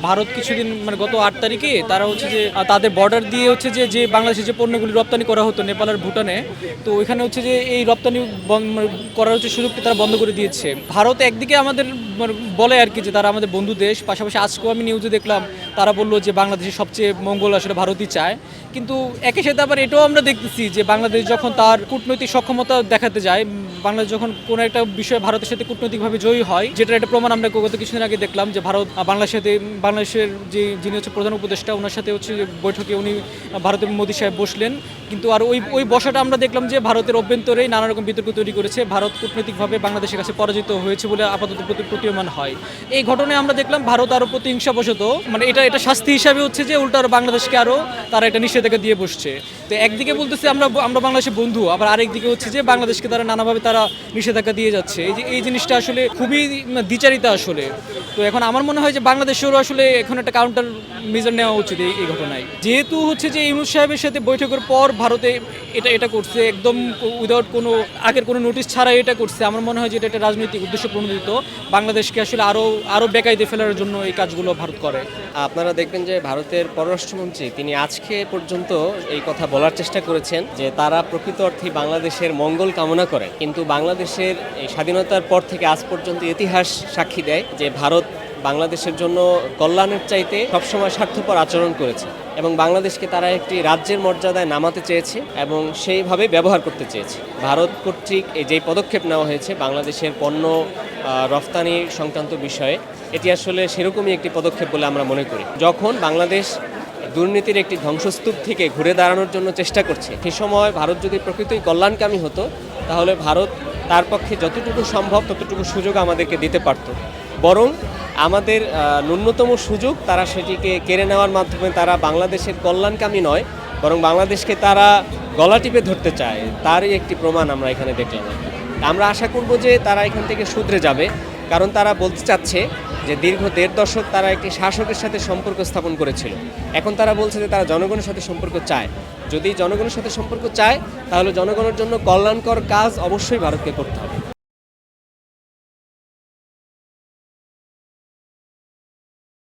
ভারত কিছুদিন গত ৮ তারিখে তারা হচ্ছে যে তাদের বর্ডার দিয়ে হচ্ছে যে বাংলাদেশে যে পণ্যগুলি রপ্তানি করা হতো নেপাল আর ভুটানে, তো ওইখানে হচ্ছে যে এই রপ্তানি করার হচ্ছে সুযোগটা তারা বন্ধ করে দিয়েছে। ভারত একদিকে আমাদের বলে আর কি যে তারা আমাদের বন্ধু দেশ, পাশাপাশি আজকেও আমি নিউজে দেখলাম তারা বললো যে বাংলাদেশের সবচেয়ে মঙ্গল আসলে ভারতই চায়। কিন্তু একই সাথে আবার এটাও আমরা দেখতেছি যে বাংলাদেশ যখন তার কূটনৈতিক সক্ষমতা দেখাতে যায়, বাংলাদেশ যখন কোনো একটা বিষয়ে ভারতের সাথে কূটনৈতিকভাবে জয়ী হয়, যেটার একটা প্রমাণ আমরা গত কিছুদিন আগে দেখলাম যে ভারত বাংলাদেশের যিনি হচ্ছে প্রধান উপদেষ্টা, ওনার সাথে হচ্ছে বৈঠকে উনি ভারতের মোদী সাহেব বসলেন। কিন্তু আর ওই বসাটা আমরা দেখলাম যে ভারতের অভ্যন্তরেই নানা রকম বিতর্ক তৈরি করেছে। ভারত কূটনৈতিকভাবে বাংলাদেশের কাছে পরাজিত হয়েছে বলে আপাতত প্রতীয়মান হয়। এই ঘটনায় আমরা দেখলাম ভারত আরও প্রতিহিংসাবশত এটা শাস্তি হিসাবে হচ্ছে যে উল্টো আরও বাংলাদেশকে আরও তারা এটা নিষেধাজ্ঞা দিয়ে বসছে। তো একদিকে বলতেছে আমরা বাংলাদেশের বন্ধু, আবার আরেকদিকে হচ্ছে যে বাংলাদেশকে তারা নানাভাবে তারা নিষেধাজ্ঞা দিয়ে যাচ্ছে। এই জিনিসটা আসলে খুবই দ্বিচারিতা আসলে। তো এখন আমার মনে হয় যে বাংলাদেশেরও আসলে এখন একটা কাউন্টার মেজার নেওয়া উচিত এই ঘটনায়। যেহেতু হচ্ছে যে ইউনূস সাহেবের সাথে বৈঠকের পর ভারতে এটা করছে, একদম উইদাউট কোনো আগের কোনো নোটিশ ছাড়াই এটা করছে। আমার মনে হয় যে এটা একটা রাজনৈতিক উদ্দেশ্য প্রণোদিত, বাংলাদেশকে আসলে আরও বেকায়দে ফেলার জন্য এই কাজগুলো ভারত করে। আপনারা দেখবেন যে ভারতের পররাষ্ট্রমন্ত্রী তিনি আজকে পর্যন্ত এই কথা বলার চেষ্টা করেছেন যে তারা প্রকৃত অর্থে বাংলাদেশের মঙ্গল কামনা করে, কিন্তু বাংলাদেশের এই স্বাধীনতার পর থেকে আজ পর্যন্ত ইতিহাস সাক্ষী দেয় যে ভারত বাংলাদেশের জন্য কল্যাণের চাইতে সবসময় স্বার্থপর আচরণ করেছে এবং বাংলাদেশকে তারা একটি রাজ্যের মর্যাদায় নামাতে চেয়েছে এবং সেইভাবে ব্যবহার করতে চেয়েছে। ভারত কর্তৃক যেই পদক্ষেপ নেওয়া হয়েছে বাংলাদেশের পণ্য রফতানি সংক্রান্ত বিষয়ে, এটি আসলে সেরকমই একটি পদক্ষেপ বলে আমরা মনে করি। যখন বাংলাদেশ দুর্নীতির একটি ধ্বংসস্তূপ থেকে ঘুরে দাঁড়ানোর জন্য চেষ্টা করছে, সে সময় ভারত যদি প্রকৃতই কল্যাণকামী হতো তাহলে ভারত তার পক্ষে যতটুকু সম্ভব ততটুকু সুযোগ আমাদেরকে দিতে পারত। বরং আমাদের ন্যূনতম সুযোগ তারা সেটিকে কেড়ে নেওয়ার মাধ্যমে তারা বাংলাদেশের কল্যাণকামী নয়, বরং বাংলাদেশকে তারা গলা টিপে ধরতে চায়, তারই একটি প্রমাণ আমরা এখানে দেখলাম। আমরা আশা করব যে তারা এখান থেকে শুধরে যাবে, কারণ তারা বলতে চাচ্ছে যে দীর্ঘ ১.৫ দশক তারা একটি শাসকের সাথে সম্পর্ক স্থাপন করেছিল। এখন তারা বলছে যে তারা জনগণের সাথে সম্পর্ক চায়। যদি জনগণের সাথে সম্পর্ক চায় তাহলে জনগণের জন্য কল্যাণকর কাজ অবশ্যই ভারতকে করতে হবে।